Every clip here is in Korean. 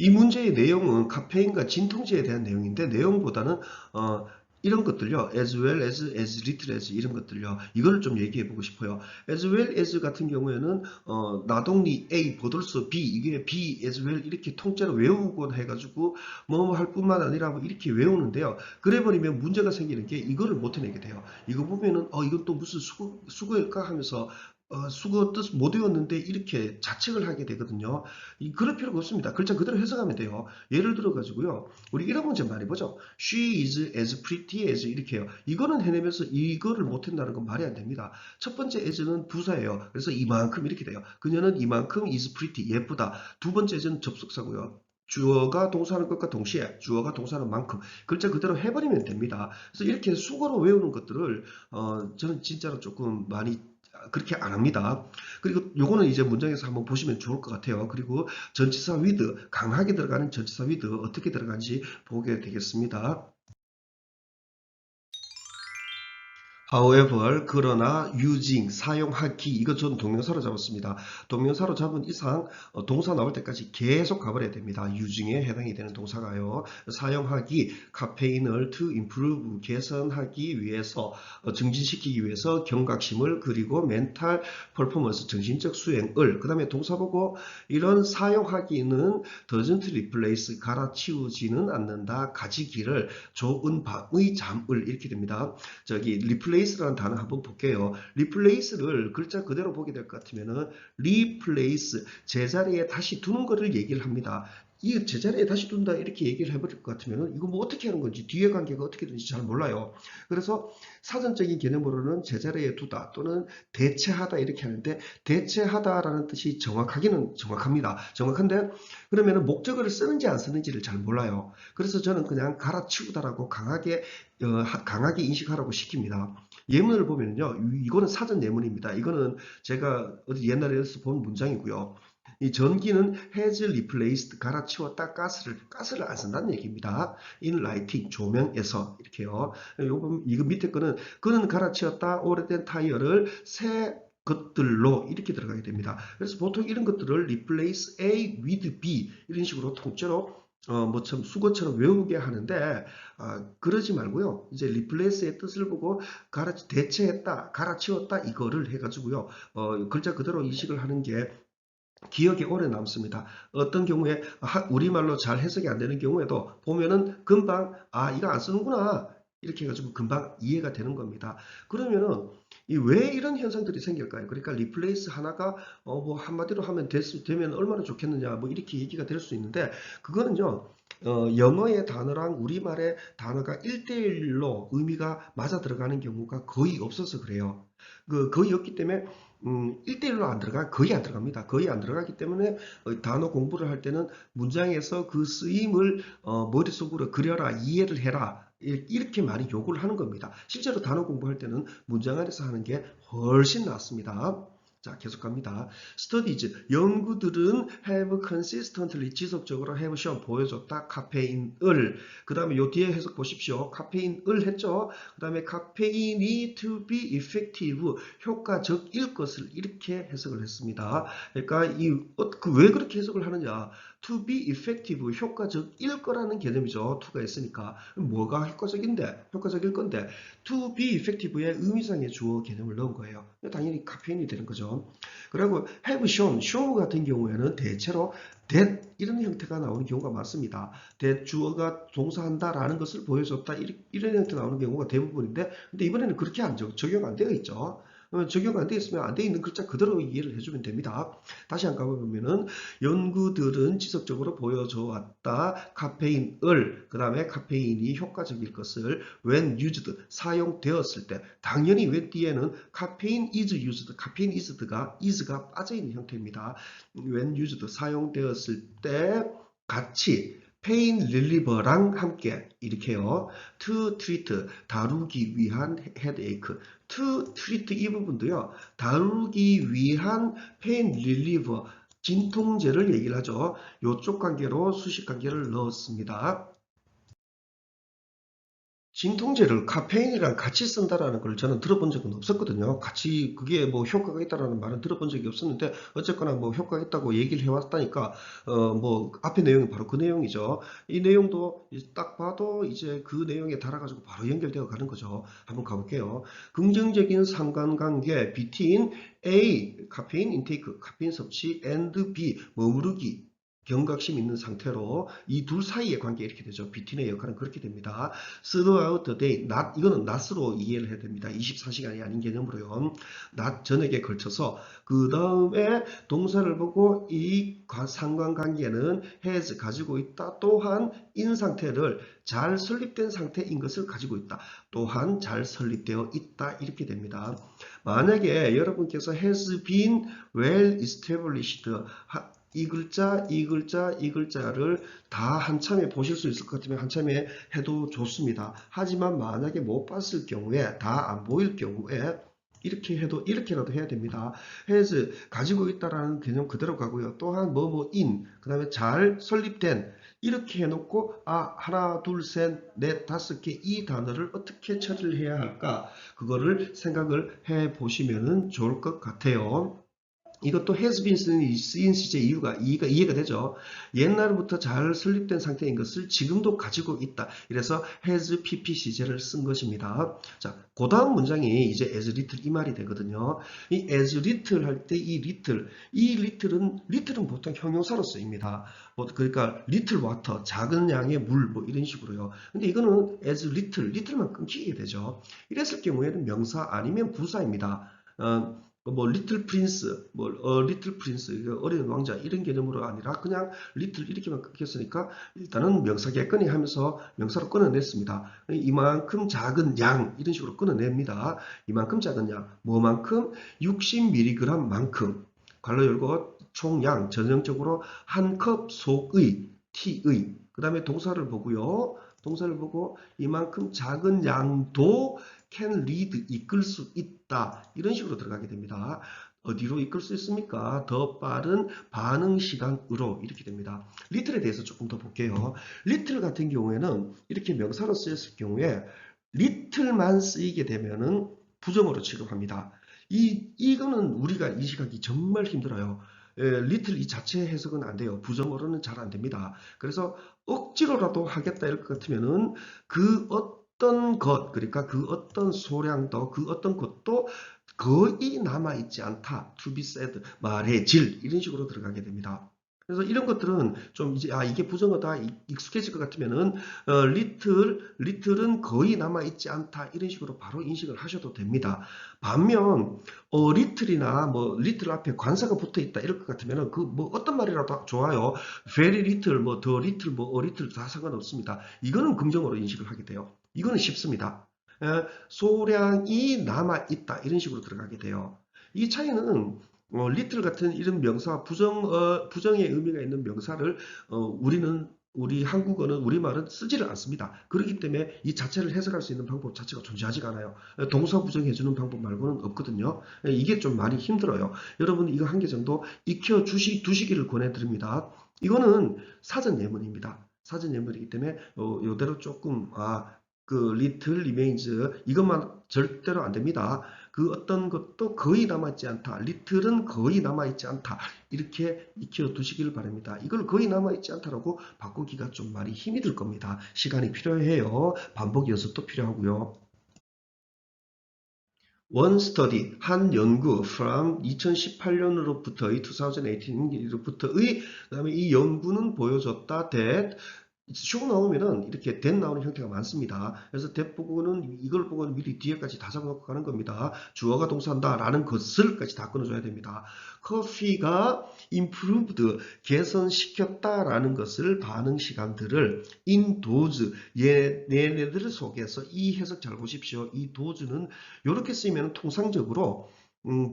이 문제의 내용은 카페인과 진통제에 대한 내용인데 내용보다는 이런 것들요. as well as little as 이런 것들요. 이거를 좀 얘기해 보고 싶어요. as well as 같은 경우에는 나동리 A, 보돌서 B, 이게 B as well 이렇게 통째로 외우곤 해가지고 뭐 할 뿐만 아니라 뭐 이렇게 외우는데요. 그래 버리면 문제가 생기는 게 이거를 못 해내게 돼요. 이거 보면은 이건 또 무슨 수거일까 하면서 수거 뜻 못 외웠는데 이렇게 자책을 하게 되거든요. 그럴 필요가 없습니다. 글자 그대로 해석하면 돼요. 예를 들어 가지고요. 우리 이런 문제 많이 보죠. She is as pretty as 이렇게 해요. 이거는 해내면서 이거를 못한다는 건 말이 안 됩니다. 첫 번째 as는 부사예요. 그래서 이만큼 이렇게 돼요. 그녀는 이만큼 is pretty 예쁘다. 두 번째 as는 접속사고요. 주어가 동사하는 것과 동시에 주어가 동사하는 만큼 글자 그대로 해버리면 됩니다. 그래서 이렇게 수거로 외우는 것들을 저는 진짜로 조금 많이 그렇게 안 합니다. 그리고 요거는 이제 문장에서 한번 보시면 좋을 것 같아요. 그리고 전치사 with 강하게 들어가는 전치사 with 어떻게 들어가는지 보게 되겠습니다. However, 그러나, using, 사용하기, 이거 전 동명사로 잡았습니다. 동명사로 잡은 이상 동사 나올 때까지 계속 가버려야 됩니다. using에 해당이 되는 동사가요. 사용하기, 카페인을 to improve, 개선하기 위해서, 증진시키기 위해서 경각심을 그리고 mental performance, 정신적 수행을 그 다음에 동사 보고 이런 사용하기는 doesn't replace, 갈아치우지는 않는다. 가지기를 좋은 밤의 잠을 이렇게 됩니다. 저기 replace라는 단어 한번 볼게요. replace를 글자 그대로 보게 될 것 같으면은 replace 제자리에 다시 두는 것을 얘기를 합니다. 이 제자리에 다시 둔다 이렇게 얘기를 해버릴 것 같으면 이거 뭐 어떻게 하는 건지 뒤에 관계가 어떻게 되는지 잘 몰라요. 그래서 사전적인 개념으로는 제자리에 두다 또는 대체하다 이렇게 하는데 대체하다라는 뜻이 정확하기는 정확합니다. 정확한데 그러면 목적어를 쓰는지 안 쓰는지를 잘 몰라요. 그래서 저는 그냥 갈아치우다라고 강하게 인식하라고 시킵니다. 예문을 보면요. 이거는 사전 예문입니다. 이거는 제가 어디 옛날에서 본 문장이고요. 이 전기는 has replaced 갈아치웠다 가스를 안 쓴다는 얘기입니다. in lighting 조명에서 이렇게요. 이거 밑에 거는 그는 갈아치웠다 오래된 타이어를 새 것들로 이렇게 들어가게 됩니다. 그래서 보통 이런 것들을 replace A with B 이런 식으로 통째로 뭐처럼 수거처럼 외우게 하는데 그러지 말고요. 이제 replace의 뜻을 보고 대체했다, 갈아치웠다 이거를 해가지고요. 글자 그대로 인식을 하는 게 기억에 오래 남습니다. 어떤 경우에 우리말로 잘 해석이 안 되는 경우에도 보면은 금방 이거 안 쓰는구나 이렇게 해가지고 금방 이해가 되는 겁니다. 그러면은 왜 이런 현상들이 생길까요? 그러니까 리플레이스 하나가 뭐 한마디로 하면 되면 얼마나 좋겠느냐 뭐 이렇게 얘기가 될 수 있는데 그거는요. 영어의 단어랑 우리말의 단어가 1대1로 의미가 맞아 들어가는 경우가 거의 없어서 그래요. 거의 없기 때문에 1대1로 안 들어가 거의 안 들어갑니다. 거의 안 들어가기 때문에 단어 공부를 할 때는 문장에서 그 쓰임을 머릿속으로 그려라 이해를 해라 이렇게 많이 요구를 하는 겁니다. 실제로 단어 공부할 때는 문장 안에서 하는 게 훨씬 낫습니다. 자, 계속 갑니다. Studies, 연구들은 have consistently, 지속적으로 have shown, 보여줬다. 카페인을. 그 다음에 요 뒤에 해석 보십시오. 카페인을 했죠. 그 다음에 카페인이 to be effective, 효과적일 것을 이렇게 해석을 했습니다. 그러니까 왜 그렇게 해석을 하느냐. to be effective, 효과적일 거라는 개념이죠. to가 있으니까. 뭐가 효과적일 건데, to be effective의 의미상의 주어 개념을 넣은 거예요. 당연히 카페인이 되는 거죠. 그리고 have shown 같은 경우에는 대체로 that 이런 형태가 나오는 경우가 많습니다. that 주어가 동사한다라는 것을 보여줬다 이런 형태가 나오는 경우가 대부분인데 근데 이번에는 그렇게 적용 안 되어 있죠. 적용 안 되어 있으면 안 되어 있는 글자 그대로 이해를 해주면 됩니다. 다시 한번 가보면은 연구들은 지속적으로 보여줘 왔다. 카페인을 그 다음에 카페인이 효과적일 것을 when used 사용되었을 때 당연히 when 뒤에는 카페인 is used 카페인 is가 빠져있는 형태입니다. when used 사용되었을 때 같이 페인 릴리버랑 함께 이렇게요. to treat 다루기 위한 headache to treat 이 부분도요. 다루기 위한 페인 릴리버 진통제를 얘기를 하죠. 이쪽 관계로 수식 관계를 넣었습니다. 진통제를 카페인이랑 같이 쓴다라는 걸 저는 들어본 적은 없었거든요. 같이 그게 뭐 효과가 있다라는 말은 들어본 적이 없었는데 어쨌거나 뭐 효과가 있다고 얘기를 해왔다니까 뭐 앞에 내용이 바로 그 내용이죠. 이 내용도 딱 봐도 이제 그 내용에 달아가지고 바로 연결되어 가는 거죠. 한번 가볼게요. 긍정적인 상관관계 between A 카페인 인테이크 카페인 섭취 and B 머무르기 경각심 있는 상태로 이 둘 사이의 관계 이렇게 되죠. 비틴의 역할은 그렇게 됩니다. throughout the day, 낮, 이거는 낮으로 이해를 해야 됩니다. 24시간이 아닌 개념으로요. 낮, 저녁에 걸쳐서 그 다음에 동사를 보고 이 상관관계는 has 가지고 있다. 또한 in 상태를 잘 설립된 상태인 것을 가지고 있다. 또한 잘 설립되어 있다. 이렇게 됩니다. 만약에 여러분께서 has been well established 이 글자, 이 글자, 이 글자를 다 한참에 보실 수 있을 것 같으면 한참에 해도 좋습니다. 하지만 만약에 못 봤을 경우에 다 안 보일 경우에 이렇게 해도 이렇게라도 해야 됩니다. has 가지고 있다라는 개념 그대로 가고요. 또한 in 그 다음에 잘 설립된 이렇게 해놓고 하나 둘 셋 넷 다섯 개 이 단어를 어떻게 처리를 해야 할까 그거를 생각을 해 보시면 좋을 것 같아요. 이것도 has been 쓰인 시제의 이해가 되죠. 옛날부터 잘 설립된 상태인 것을 지금도 가지고 있다. 이래서 has pp 시제를 쓴 것입니다. 자, 그 다음 문장이 이제 as little 이 말이 되거든요. 이 as little 할 때 이 little은 보통 형용사로 쓰입니다. 그러니까 little water, 작은 양의 물, 뭐 이런 식으로요. 근데 이거는 as little만 끊기게 되죠. 이랬을 경우에는 명사 아니면 부사입니다. 리틀 프린스, 리틀 프린스, 어린 왕자 이런 개념으로 아니라 그냥 리틀 이렇게만 끊겼으니까 일단은 명사겠거니 하면서 명사로 끊어냈습니다. 이만큼 작은 양 이런 식으로 끊어냅니다. 이만큼 작은 양, 뭐만큼 60mg만큼 괄호 열고 총량 전형적으로 한 컵 속의 T의 그 다음에 동사를 보고요. 동사를 보고 이만큼 작은 양도 can lead 이끌 수 있다. 이런 식으로 들어가게 됩니다. 어디로 이끌 수 있습니까? 더 빠른 반응 시간으로 이렇게 됩니다. little에 대해서 조금 더 볼게요. little 같은 경우에는 이렇게 명사로 쓰였을 경우에 little만 쓰이게 되면은 부정어로 취급합니다. 이거는 우리가 인식하기 정말 힘들어요. little 이 자체 해석은 안 돼요. 부정어로는 잘 안 됩니다. 그래서 억지로라도 하겠다 이럴 것 같으면은 그 어떤 것, 그러니까 그 어떤 소량도, 그 어떤 것도 거의 남아있지 않다. to be said, 말해질 이런 식으로 들어가게 됩니다. 그래서 이런 것들은 좀 이제 이게 부정어다 익숙해질 것 같으면은 little은 거의 남아있지 않다 이런 식으로 바로 인식을 하셔도 됩니다. 반면 little이나 little 앞에 관사가 붙어 있다 이럴 것 같으면은 그 어떤 말이라도 좋아요. very little, the little, a little 다 상관없습니다. 이거는 긍정어로 인식을 하게 돼요. 이거는 쉽습니다. 소량이 남아있다 이런 식으로 들어가게 돼요. 이 차이는 little 같은 이런 명사 부정의 의미가 있는 명사를 우리 한국어는 우리말은 쓰지를 않습니다. 그렇기 때문에 이 자체를 해석할 수 있는 방법 자체가 존재하지가 않아요. 동사 부정해주는 방법 말고는 없거든요. 이게 좀 많이 힘들어요. 여러분 이거 한 개 정도 익혀 두시기를 권해드립니다. 이거는 사전 예문입니다. 사전 예문이기 때문에 이대로 조금 그 little remains 이것만 절대로 안 됩니다. 그 어떤 것도 거의 남아있지 않다. little은 거의 남아있지 않다. 이렇게 익혀 두시길 바랍니다. 이걸 거의 남아있지 않다라고 바꾸기가 좀 많이 힘이 들 겁니다. 시간이 필요해요. 반복 연습도 필요하고요. One study, 한 연구 from 2018년으로부터의 2018년으로부터의 그다음에 이 연구는 보여줬다 that show 나오면은 이렇게 that 나오는 형태가 많습니다. 그래서 that 보고는 이걸 보고 미리 뒤에까지 다 잡아놓고 가는 겁니다. 주어가 동사한다 라는 것을까지 다 끊어줘야 됩니다. 커피가 improved, 개선시켰다라는 것을 반응 시간들을 in those, 얘네들 속에서 이 해석 잘 보십시오. 이 dose는 이렇게 쓰이면 통상적으로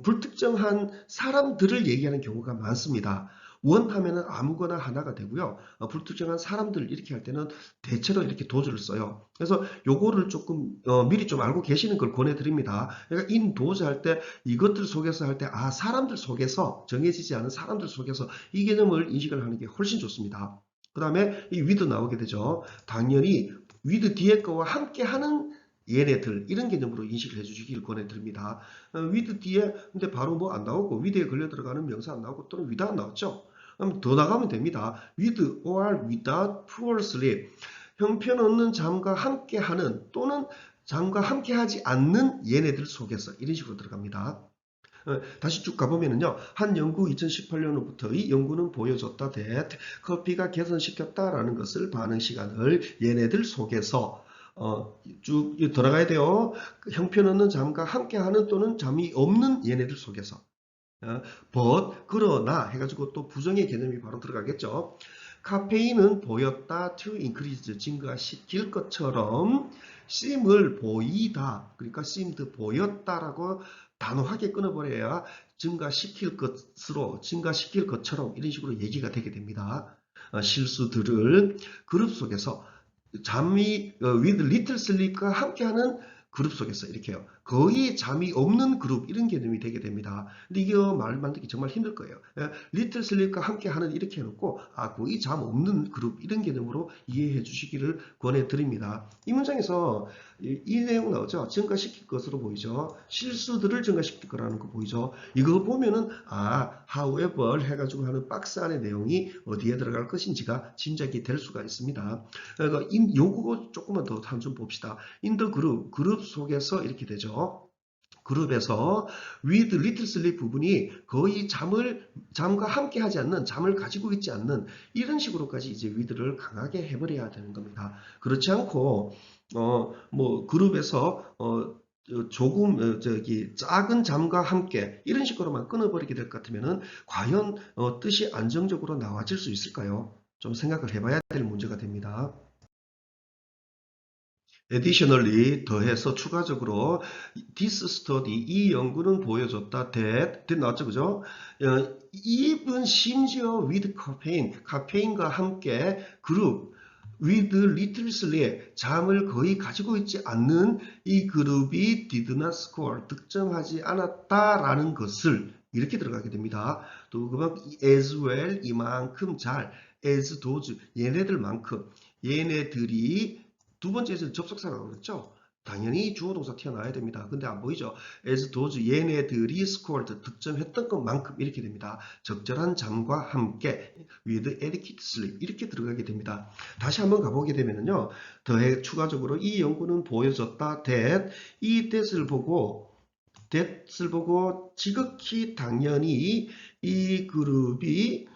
불특정한 사람들을 얘기하는 경우가 많습니다. 원 하면은 아무거나 하나가 되고요. 불특정한 사람들 이렇게 할 때는 대체로 이렇게 도주를 써요. 그래서 요거를 조금 미리 좀 알고 계시는 걸 권해드립니다. 그러니까 in 도주 할 때 이것들 속에서 할 때 사람들 속에서 정해지지 않은 사람들 속에서 이 개념을 인식을 하는 게 훨씬 좋습니다. 그 다음에 이 with 나오게 되죠. 당연히 with 뒤에 거와 함께하는 얘네들 이런 개념으로 인식을 해주시길 권해드립니다. with 뒤에 근데 바로 뭐 안 나오고 with에 걸려 들어가는 명사 안 나오고 또는 without 나왔죠. 그럼 더 나가면 됩니다. with or without poor sleep. 형편없는 잠과 함께하는 또는 잠과 함께하지 않는 얘네들 속에서 이런 식으로 들어갑니다. 다시 쭉 가보면은요, 한 연구 2018년부터의 연구는 보여줬다 that 커피가 개선시켰다라는 것을 반응 시간을 얘네들 속에서 쭉 들어가야 돼요. 형편없는 잠과 함께하는 또는 잠이 없는 얘네들 속에서 but 그러나 해가지고 또 부정의 개념이 바로 들어가겠죠. 카페인은 보였다 to increase 증가시킬 것처럼 seem을 보이다 그러니까 seemed 보였다라고 단호하게 끊어버려야 증가시킬 것처럼 이런 식으로 얘기가 되게 됩니다. 실수들을 그룹 속에서 잠이 with little sleep과 함께하는 그룹 속에서 이렇게요. 거의 잠이 없는 그룹 이런 개념이 되게 됩니다. 근데 이게 말 만들기 정말 힘들 거예요. little sleep과 함께하는 이렇게 해놓고 거의 잠 없는 그룹 이런 개념으로 이해해 주시기를 권해드립니다. 이 문장에서 이 내용 나오죠. 증가시킬 것으로 보이죠. 실수들을 증가시킬 거라는 거 보이죠. 이거 보면은 however 해가지고 하는 박스 안의 내용이 어디에 들어갈 것인지가 짐작이 될 수가 있습니다. 그러니까 요거 조금만 더 한 좀 봅시다. in the 그룹 속에서 이렇게 되죠. 그룹에서 with little sleep 부분이 거의 잠과 함께 하지 않는, 잠을 가지고 있지 않는 이런 식으로까지 이제 with를 강하게 해버려야 되는 겁니다. 그렇지 않고 뭐 그룹에서 조금 작은 잠과 함께 이런 식으로만 끊어버리게 될 것 같으면은 과연 뜻이 안정적으로 나와질 수 있을까요? 좀 생각을 해봐야 될 문제가 됩니다. additionally 더해서 추가적으로 this study 이 연구는 보여줬다 that 나왔죠 그죠? even 심지어 with caffeine 카페인과 함께 그룹 with little sleep 잠을 거의 가지고 있지 않는 이 그룹이 did not score 득점하지 않았다라는 것을 이렇게 들어가게 됩니다. 또 그만 as well 이만큼 잘 as those 얘네들만큼 얘네들이 두 번째에서 접속사라고 그랬죠. 당연히 주어 동사 튀어나와야 됩니다. 근데 안 보이죠? as those 얘네들이 scored 득점했던 것만큼 이렇게 됩니다. 적절한 잠과 함께 with adequate sleep 이렇게 들어가게 됩니다. 다시 한번 가보게 되면요. 더해 추가적으로 이 연구는 보여줬다 that 이 that을 보고 지극히 당연히 이 그룹이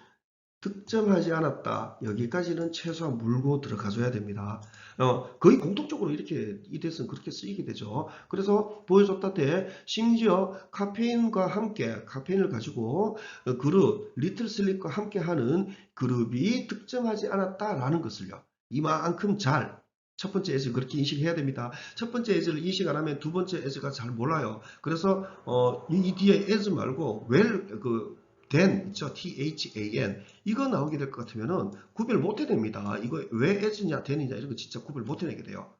득점하지 않았다. 여기까지는 최소한 물고 들어가줘야 됩니다. 거의 공통적으로 이렇게 이 대선 그렇게 쓰이게 되죠. 그래서 보여줬다 때 심지어 카페인과 함께 카페인을 가지고 그룹 리틀 슬립과 함께 하는 그룹이 득점하지 않았다라는 것을요. 이만큼 잘 첫 번째 as를 그렇게 인식해야 됩니다. 첫 번째 as를 인식 안 하면 두 번째 as가 잘 몰라요. 그래서 이 뒤에 as 말고 well then 있죠. THAN 이거 나오게 될 것 같으면은 구별 못 해냅니다. 이거 왜 as냐 then이냐 이런 거 진짜 구별 못 해내게 돼요.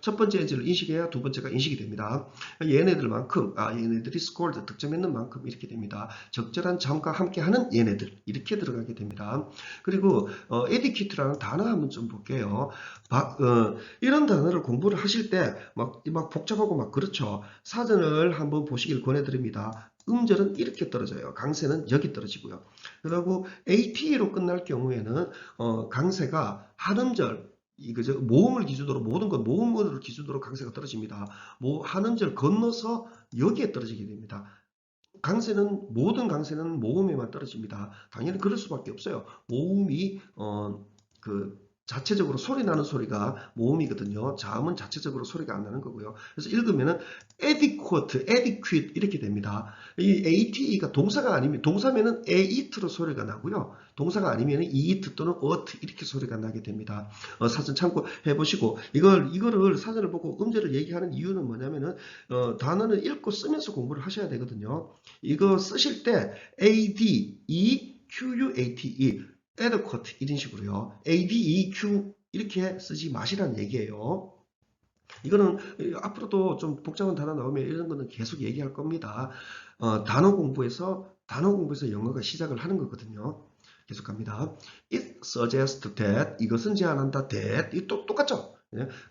첫 번째 as를 인식해야 두 번째가 인식이 됩니다. 얘네들만큼 얘네들이 scored 득점했는 만큼 이렇게 됩니다. 적절한 잠과 함께하는 얘네들 이렇게 들어가게 됩니다. 그리고 adequate라는 단어 한번 좀 볼게요. 이런 단어를 공부를 하실 때 막 복잡하고 막 그렇죠. 사전을 한번 보시길 권해드립니다. 음절은 이렇게 떨어져요. 강세는 여기 떨어지고요. 그리고 AT로 끝날 경우에는 강세가 한음절 이거죠. 모음을 기준으로 모든 건 모음을 기준으로 강세가 떨어집니다. 한음절 건너서 여기에 떨어지게 됩니다. 모든 강세는 모음에만 떨어집니다. 당연히 그럴 수밖에 없어요. 모음이 자체적으로 소리 나는 소리가 모음이거든요. 자음은 자체적으로 소리가 안 나는 거고요. 그래서 읽으면은 adequate 이렇게 됩니다. 이 ate가 동사가 아니면 동사면은 eat로 소리가 나고요. 동사가 아니면 eat 또는 ought 이렇게 소리가 나게 됩니다. 사전 참고해 보시고 이거를 사전을 보고 음절을 얘기하는 이유는 뭐냐면은 단어는 읽고 쓰면서 공부를 하셔야 되거든요. 이거 쓰실 때 adequate adequate 이런 식으로요. adeq 이렇게 쓰지 마시라는 얘기예요. 이거는 앞으로도 좀 복잡한 단어 나오면 이런 거는 계속 얘기할 겁니다. 단어 공부에서 영어가 시작을 하는 거거든요. 계속 갑니다. It suggests that 이것은 제안한다 that 이 똑같죠?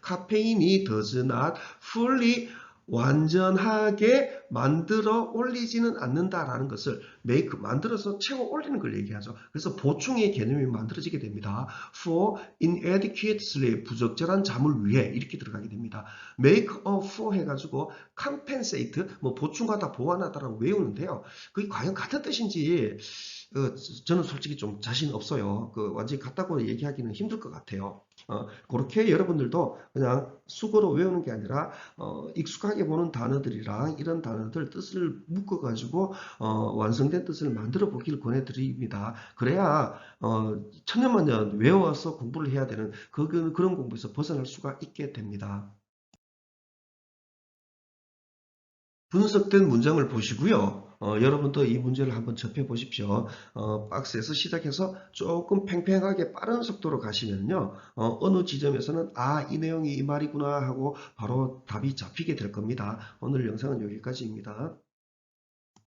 카페인이 does not fully 완전하게 만들어 올리지는 않는다라는 것을 make 만들어서 채워 올리는 걸 얘기하죠. 그래서 보충의 개념이 만들어지게 됩니다. for inadequate sleep 부적절한 잠을 위해 이렇게 들어가게 됩니다. make up for 해가지고 compensate 뭐 보충하다 보완하다라고 외우는데요. 그게 과연 같은 뜻인지 저는 솔직히 좀 자신 없어요. 완전히 같다고 얘기하기는 힘들 것 같아요. 그렇게 여러분들도 그냥 수거로 외우는 게 아니라 익숙하게 보는 단어들이랑 이런 단어들 뜻을 묶어가지고 완성된 뜻을 만들어 보길 권해드립니다. 그래야 천년만년 외워서 공부를 해야 되는 그런 공부에서 벗어날 수가 있게 됩니다. 분석된 문장을 보시고요. 여러분도 이 문제를 한번 접해 보십시오. 박스에서 시작해서 조금 팽팽하게 빠른 속도로 가시면요. 어느 지점에서는 이 내용이 이 말이구나 하고 바로 답이 잡히게 될 겁니다. 오늘 영상은 여기까지입니다.